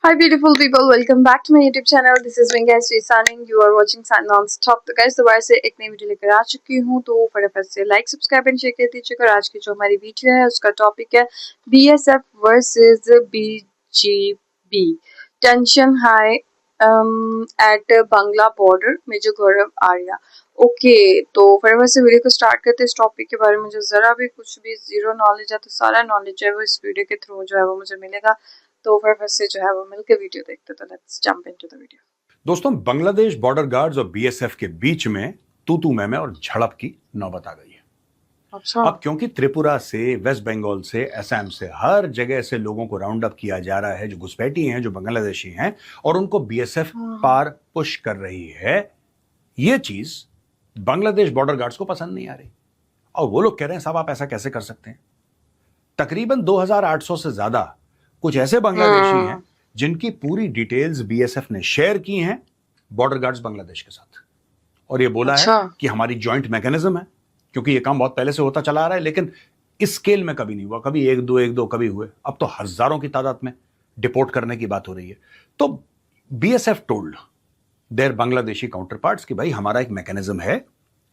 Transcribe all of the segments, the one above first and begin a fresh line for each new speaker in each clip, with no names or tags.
Hi beautiful people, welcome back to my YouTube channel. This is Vengasri signing. You are watching Sun Non-Stop. तो guys दोबारा से एक नई video लेकर आ चुकी हूँ, तो फटाफट से लाइक सब्सक्राइब एंड शेयर कर दीजिएगा। और आज की जो हमारी वीडियो है उसका टॉपिक है BSF versus BGB, tension high at Bangla border, major Gaurav Arya. Okay, तो फटाफट से वीडियो को स्टार्ट करते हैं। इस टॉपिक के बारे में मुझे ज़रा भी कुछ भी जीरो नॉलेज है, तो सारा नॉलेज जो है वो इस वीडियो के थ्रू जो है वो मुझे मिलेगा। तो फटाफट से जो है वो मिलकर वीडियो देखते, तो let's jump into the video.
दोस्तों, बांग्लादेश बॉर्डर गार्ड्स और बीएसएफ के बीच में तू मैं और झड़प की नौबत आ गई है।
अच्छा।
अब क्योंकि त्रिपुरा से, वेस्ट बंगाल से, असम से, हर जगह से लोगों को राउंड अप किया जा रहा है जो घुसपैठी हैं, जो बांग्लादेशी हैं, और उनको बीएसएफ पार पुश कर रही है। ये चीज बांग्लादेश बॉर्डर गार्ड्स को पसंद नहीं आ रही, और वो लोग कह रहे हैं साहब आप ऐसा कैसे कर सकते हैं। तकरीबन 2800 से ज्यादा कुछ ऐसे बांग्लादेशी हैं जिनकी पूरी डिटेल्स बीएसएफ ने शेयर की हैं बॉर्डर गार्ड्स बांग्लादेश के साथ, और ये बोला है कि हमारी जॉइंट मैकेनिज्म है, क्योंकि ये काम बहुत पहले से होता चला आ रहा है, लेकिन इस स्केल में कभी नहीं हुआ। कभी एक दो कभी हुए, अब तो हजारों की तादाद में डिपोर्ट करने की बात हो रही है। तो BSF told their Bangladeshi counterparts कि भाई हमारा एक मैकेनिज्म है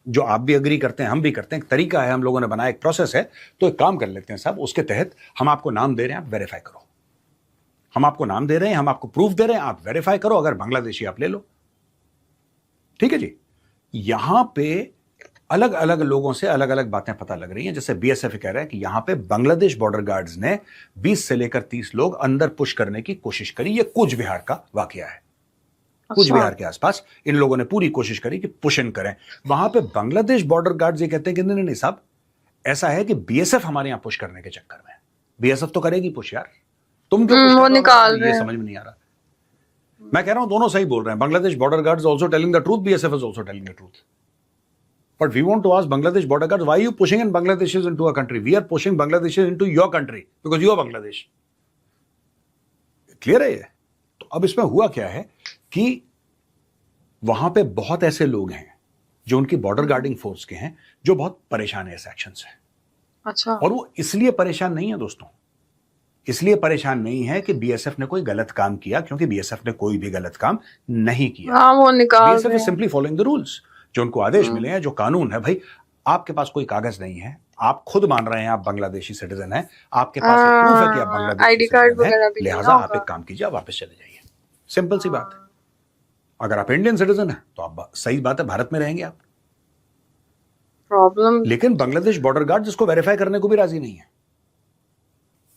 जो आप भी अग्री करते हैं, हम भी करते हैं, एक तरीका है, हम लोगों ने बनाया, एक प्रोसेस है, तो एक काम कर लेते हैं साहब, उसके तहत हम आपको नाम दे रहे हैं, आप वेरीफाई करो। हम आपको नाम दे रहे हैं, हम आपको प्रूफ दे रहे हैं, आप वेरीफाई करो, अगर बांग्लादेशी आप ले लो। ठीक है जी। यहां पे अलग अलग लोगों से अलग अलग बातें पता लग रही हैं। जैसे बीएसएफ कह रहा है कि यहां पे बांग्लादेश बॉर्डर गार्ड्स ने 20 से लेकर 30 लोग अंदर पुश करने की कोशिश करी। ये कूच बिहार का वाकया है। कूच बिहार के आसपास इन लोगों ने पूरी कोशिश करी कि पुश इन करें। वहां पे बांग्लादेश बॉर्डर गार्ड्स ये कहते हैं कि नहीं साहब, ऐसा है कि बीएसएफ हमारे यहां पुश करने के चक्कर में। बीएसएफ तो करेगी पुश यार, तुम क्यों पुश निकाल रहे हो? ये समझ में नहीं आ रहा। मैं कह रहा हूं दोनों सही बोल रहे हैं। Bangladesh border guards also telling the truth, BSF is also telling the truth. But we want to ask Bangladesh border guards, why are you pushing in Bangladeshis into our country? We are pushing Bangladeshis into your country because you are Bangladesh. Clear है ये? तो अब इसमें हुआ क्या है कि वहां पे बहुत ऐसे लोग हैं जो उनकी बॉर्डर गार्डिंग फोर्स के हैं, जो बहुत परेशान है इस एक्शन से।
अच्छा।
और वो इसलिए परेशान नहीं है दोस्तों, इसलिए परेशान नहीं है कि बीएसएफ ने कोई गलत काम किया, क्योंकि बीएसएफ ने कोई भी गलत काम नहीं किया।
वो निकाल
BSF is simply following the rules. जो उनको आदेश मिले हैं, जो कानून है, भाई आपके पास कोई कागज नहीं है, आप खुद मान रहे हैं आप बांग्लादेशी सिटीजन हैं, आपके पास प्रूफ है कि आप बांग्लादेशी सिटीजन हैं, लिहाजा आप एक काम कीजिए, वापस चले जाइए। सिंपल सी बात है। अगर आप इंडियन सिटीजन हैं तो आप, सही बात है, भारत में रहेंगे आप।
प्रॉब्लम,
लेकिन बांग्लादेश बॉर्डर गार्ड इसको वेरीफाई करने को भी राजी नहीं है।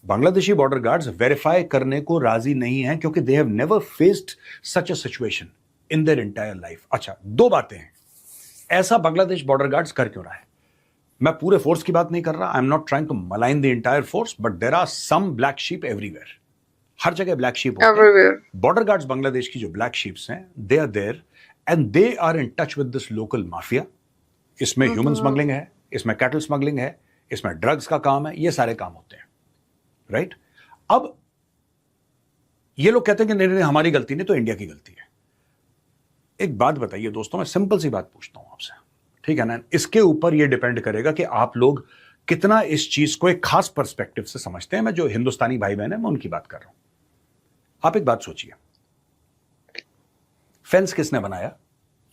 बांग्लादेशी बॉर्डर गार्ड्स वेरीफाई करने को राजी नहीं है क्योंकि they have never faced such a situation in their entire life. अच्छा, दो बातें हैं, ऐसा बांग्लादेश बॉर्डर गार्ड्स कर क्यों रहा है? मैं पूरे फोर्स की बात नहीं कर रहा, I am not trying to malign the entire force, but there are some black sheep everywhere. हर जगह ब्लैक शीप होते हैं। बॉर्डर गार्ड्स बांग्लादेश की जो ब्लैक शीप्स हैं, they are there and they are in touch with this local mafia. इसमें human smuggling है, इसमें कैटल स्मगलिंग है, इसमें ड्रग्स का काम है, ये सारे काम होते हैं, राइट? अब ये लोग कहते हैं कि नहीं हमारी गलती नहीं, तो इंडिया की गलती है। एक बात बताइए दोस्तों, मैं सिंपल सी बात पूछता हूं आपसे, ठीक है ना? इसके ऊपर ये डिपेंड करेगा कि आप लोग कितना इस चीज को एक खास पर्सपेक्टिव से समझते हैं। मैं जो हिंदुस्तानी भाई बहन है, मैं उनकी बात कर रहा हूं। आप एक बात सोचिए, फेंस किसने बनाया?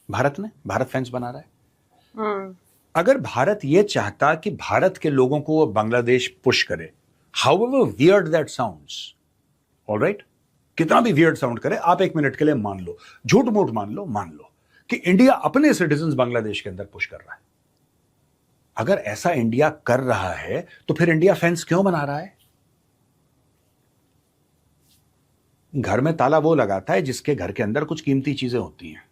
भारत ने। भारत फेंस बना रहा है। अगर भारत ये चाहता कि भारत के लोगों को बांग्लादेश पुश करे, however weird that sounds, all right, कितना भी वियर्ड साउंड करे, आप एक मिनट के लिए मान लो, झूठ मूठ मान लो कि इंडिया अपने सिटीजन्स बांग्लादेश के अंदर पुश कर रहा है। अगर ऐसा इंडिया कर रहा है तो फिर इंडिया फेंस क्यों बना रहा है? घर में ताला वो लगाता है जिसके घर के अंदर कुछ कीमती चीजें होती हैं,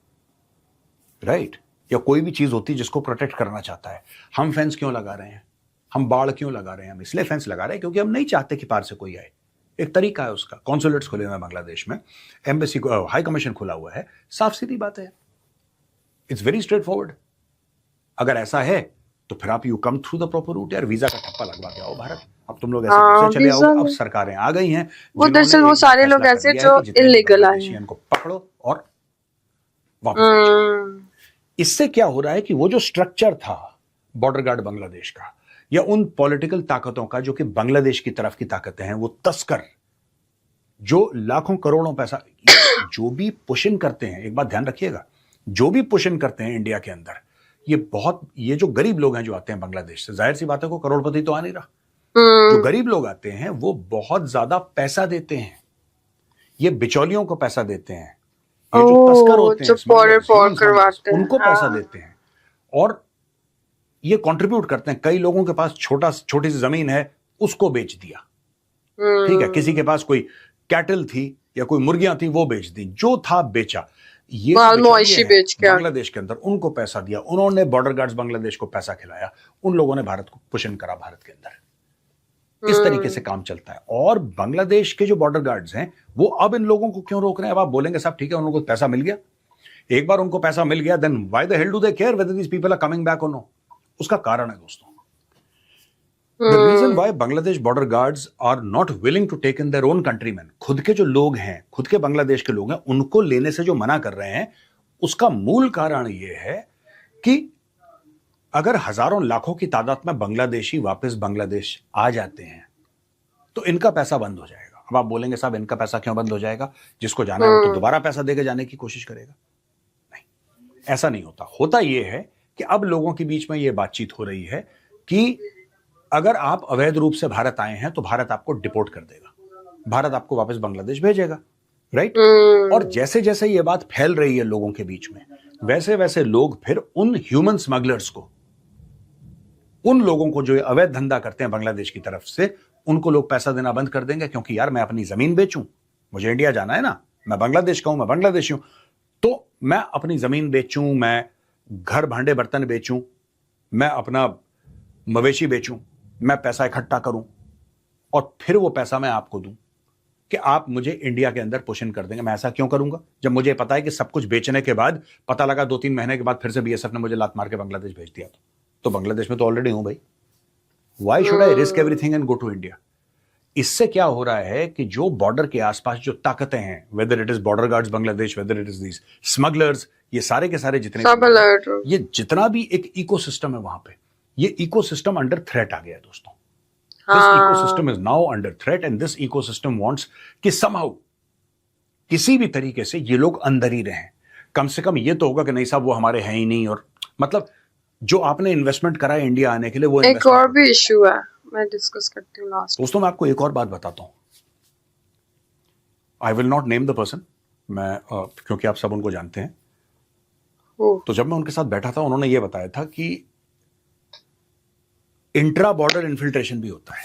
राइट? या कोई भी चीज होती है जिसको प्रोटेक्ट करना चाहता है। हम फेंस क्यों लगा रहे हैं? हम बाड़ क्यों लगा रहे हैं? हम इसलिए फेंस लगा रहे हैं क्योंकि हम नहीं चाहते कि पार से कोई आए। एक तरीका है उसका। कॉन्सुलेट्स खुले हुए हैं बांग्लादेश में, एम्बेसी को, हाई कमीशन खुला हुआ है, साफ सीधी बात है। It's very straight forward. अगर ऐसा है तो फिर आप you come through the proper root यार, वीजा का ठप्पा लगवा के आओ भारत। अब तुम लोग ऐसे चले आओ। अब सरकारें आ गई हैं,
वो दरअसल वो सारे लोग ऐसे जो इलीगल आए हैं,
उनको पकड़ो और वापस। इससे क्या हो रहा है कि वो जो स्ट्रक्चर था बॉर्डर गार्ड बांग्लादेश का, या उन पॉलिटिकल ताकतों का जो कि बांग्लादेश की तरफ की ताकतें हैं, वो तस्कर जो लाखों करोड़ों पैसा, जो भी पुश इन करते हैं, एक बात ध्यान रखिएगा, जो भी पुश इन करते हैं इंडिया के अंदर, ये जो गरीब लोग हैं जो आते हैं बांग्लादेश से, जाहिर सी बात है को करोड़पति तो आ नहीं रहा। जो गरीब लोग आते हैं वो बहुत ज्यादा पैसा देते हैं, ये बिचौलियों को पैसा देते हैं, ये जो तस्कर होते हैं, smugglers, उनको पैसा देते हैं और ये कंट्रीब्यूट करते हैं। कई लोगों के पास छोटी सी जमीन है, उसको बेच दिया, ठीक है, किसी के पास कोई कैटल थी या कोई मुर्गियां थी, वो बेच दी, जो था बेचा। ये बेच के बांग्लादेश के अंदर उनको पैसा दिया, उन्होंने बॉर्डर गार्ड्स बांग्लादेश को पैसा खिलाया, उन लोगों ने भारत को पुशन करा भारत के अंदर। इस तरीके से काम चलता है। और बांग्लादेश के जो बॉर्डर गार्ड्स हैं वो अब इन लोगों को क्यों रोक रहे हैं? अब आप बोलेंगे साहब ठीक है, उन लोगों को पैसा मिल गया, एक बार उनको पैसा मिल गया, then why the hell do they care whether these people are coming back और नो? उसका कारण है दोस्तों, the reason why Bangladesh border guards are not willing to take in their own countryman, खुद के जो लोग हैं, खुद के बांग्लादेश के लोग हैं, उनको लेने से जो मना कर रहे हैं, उसका मूल कारण यह है कि अगर हजारों लाखों की तादाद में बांग्लादेशी वापस बांग्लादेश आ जाते हैं तो इनका पैसा बंद हो जाएगा। अब आप बोलेंगे साहब इनका पैसा क्यों बंद हो जाएगा? जिसको जाना है वो तो दोबारा पैसा देके जाने की कोशिश करेगा। नहीं, ऐसा नहीं होता। होता यह है कि अब लोगों के बीच में यह बातचीत हो रही है कि अगर आप अवैध रूप से भारत आए हैं तो भारत आपको डिपोर्ट कर देगा, भारत आपको वापस बांग्लादेश भेजेगा, राइट? और जैसे जैसे यह बात फैल रही है लोगों के बीच में, वैसे वैसे लोग फिर उन ह्यूमन स्मगलर्स को, उन लोगों को जो अवैध धंधा करते हैं बांग्लादेश की तरफ से, उनको लोग पैसा देना बंद कर देंगे। क्योंकि यार मैं अपनी जमीन बेचूं, मुझे इंडिया जाना है ना, मैं बांग्लादेश का हूं, मैं बांग्लादेशी हूं, तो मैं अपनी जमीन बेचूं, मैं घर भांडे बर्तन बेचूं, मैं अपना मवेशी बेचूं, मैं पैसा इकट्ठा करूं और फिर वो पैसा मैं आपको दूं कि आप मुझे इंडिया के अंदर पोषण कर देंगे। मैं ऐसा क्यों करूंगा जब मुझे पता है कि सब कुछ बेचने के बाद पता लगा 2-3 महीने के बाद फिर से बीएसएफ ने मुझे लात मार के बांग्लादेश भेज दिया? तो बांग्लादेश में तो ऑलरेडी हूं भाई, why should I risk everything and go to India? इससे क्या हो रहा है कि जो बॉर्डर के आसपास जो ताकतें हैं, whether it is border guards Bangladesh, whether it is these smugglers, ये सारे के सारे जितने ये जितना भी एक इकोसिस्टम है वहां पे, ये इकोसिस्टम अंडर थ्रेट आ गया है दोस्तों। This ecosystem is now under threat and this ecosystem wants कि समहाउ किसी भी तरीके से ये लोग अंदर ही रहें। कम से कम ये तो होगा कि नहीं साहब वो हमारे हैं ही नहीं, और मतलब जो आपने इन्वेस्टमेंट करा है इंडिया आने के लिए, वो
एक और भी इशू है, मैं डिस्कस करती हूँ लास्ट।
दोस्तों मैं आपको एक और बात बताता हूं, I will not name the person, मैं क्योंकि आप सब उनको जानते हैं। तो जब मैं उनके साथ बैठा था, उन्होंने ये बताया था कि इंट्रा बॉर्डर इन्फिल्ट्रेशन भी होता है।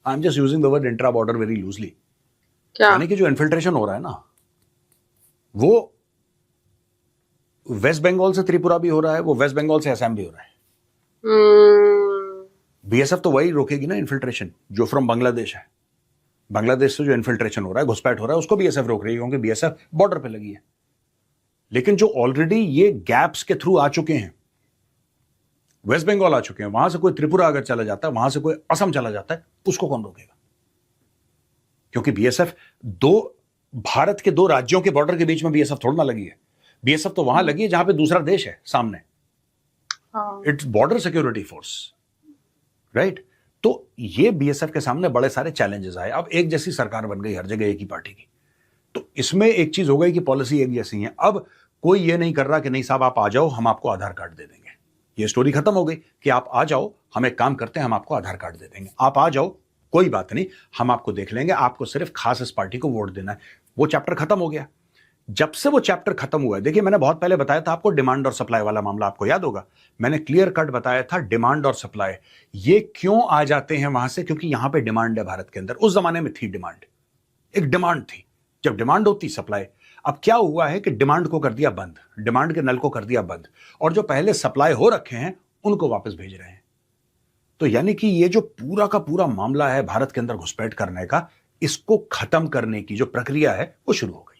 I am just using the word intra border very loosely. यानी कि जो इन्फिल्ट्रेशन हो रहा है ना, वो वेस्ट बंगाल से त्रिपुरा भी हो रहा है, वो वेस्ट बंगाल से असम भी हो रहा है। बीएसएफ तो वही रोकेगी ना इन्फिल्ट्रेशन जो फ्रॉम बांग्लादेश है। बांग्लादेश से जो इन्फिल्ट्रेशन हो रहा है, घुसपैठ हो रहा है, उसको बीएसएफ रोक रही है क्योंकि बीएसएफ बॉर्डर पे लगी है। लेकिन जो ऑलरेडी ये गैप्स के थ्रू आ चुके हैं, वेस्ट बंगाल आ चुके हैं, वहां से कोई त्रिपुरा अगर चला जाता है, वहां से कोई असम चला जाता है, उसको कौन रोकेगा? क्योंकि बीएसएफ भारत के 2 राज्यों के बॉर्डर के बीच में बीएसएफ थोड़ा ना लगी है। बीएसएफ तो वहां लगी है जहां पे दूसरा देश है सामने, its border security force, right? तो ये बीएसएफ के सामने बड़े सारे चैलेंजेस आए। अब एक जैसी सरकार बन गई, हर जगह एक ही पार्टी की, तो इसमें एक चीज हो गई कि पॉलिसी एक जैसी है। अब कोई ये नहीं कर रहा कि नहीं साहब आप आ जाओ, हम आपको आधार कार्ड दे देंगे। ये स्टोरी खत्म हो गई कि आप आ जाओ, हम एक काम करते हैं, हम आपको आधार कार्ड दे देंगे, आप आ जाओ, कोई बात नहीं, हम आपको देख लेंगे, आपको सिर्फ खास इस पार्टी को वोट देना है। वो चैप्टर खत्म हो गया। जब से वो चैप्टर खत्म हुआ है, देखिए मैंने बहुत पहले बताया था आपको डिमांड और सप्लाई वाला मामला, आपको याद होगा, मैंने क्लियर कट बताया था डिमांड और सप्लाई ये क्यों आ जाते हैं वहां से, क्योंकि यहां पे डिमांड है भारत के अंदर। उस जमाने में थी डिमांड, एक डिमांड थी, जब डिमांड होती सप्लाई। अब क्या हुआ है कि डिमांड को कर दिया बंद, डिमांड के नल को कर दिया बंद, और जो पहले सप्लाई हो रखे हैं उनको वापस भेज रहे हैं। तो यानी कि ये जो पूरा का पूरा मामला है भारत के अंदर घुसपैठ करने का, इसको खत्म करने की जो प्रक्रिया है वो शुरू हो गई है।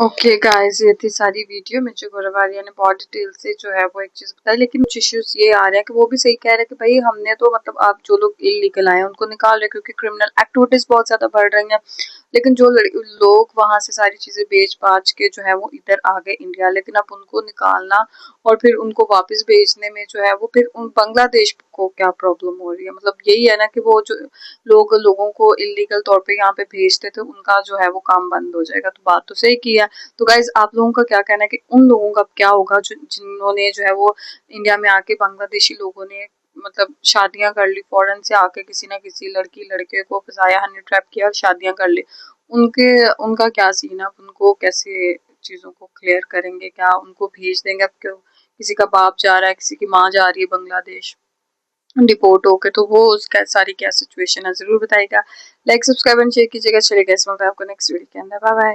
ओके गाइस, ये थी सारी वीडियो। मिर्ची गोरवारिया ने बहुत डिटेल से जो है वो एक चीज बताई, लेकिन कुछ इश्यूज ये आ रहे हैं कि वो भी सही कह रहे हैं कि भाई हमने तो मतलब आप जो लोग इलीगल आए हैं उनको निकाल रहे हैं क्योंकि क्रिमिनल एक्टिविटीज बहुत ज्यादा बढ़ रही हैं। लेकिन जो लोग वहाँ से सारी चीज़ें बेच-बाच के जो है वो इधर आ गए इंडिया, लेकिन अब उनको निकालना और फिर उनको वापस भेजने में जो है वो फिर उन बांग्लादेश को क्या प्रॉब्लम हो रही है। मतलब यही है ना कि वो जो लोगों को इल्लीगल तौर पे यहाँ पे भेजते थे उनका जो है वो काम बंद हो जाएगा। तो बात तो सही की है। तो गाइज आप लोगों का क्या कहना है कि उन लोगों का क्या होगा जो जिन्होंने जो है वो इंडिया में आके बांग्लादेशी लोगों ने मतलब शादियां कर ली, फॉरेन से आके किसी ना किसी लड़की लड़के को फंसाया, हनी ट्रैप किया और शादियां कर ली। उनके उनका क्या सीन है, उनको कैसे चीजों को क्लियर करेंगे, क्या उनको भेज देंगे? अब क्यों किसी का बाप जा रहा है, किसी की माँ जा रही है बांग्लादेश डिपोर्ट होके, तो वो उसका सारी क्या सिचुएशन है जरूर बताइएगा। लाइक सब्सक्राइब एंड शेयर कीजिएगा। चलिए गाइस, मिलते हैं आपको नेक्स्ट वीडियो के अंदर। Bye bye.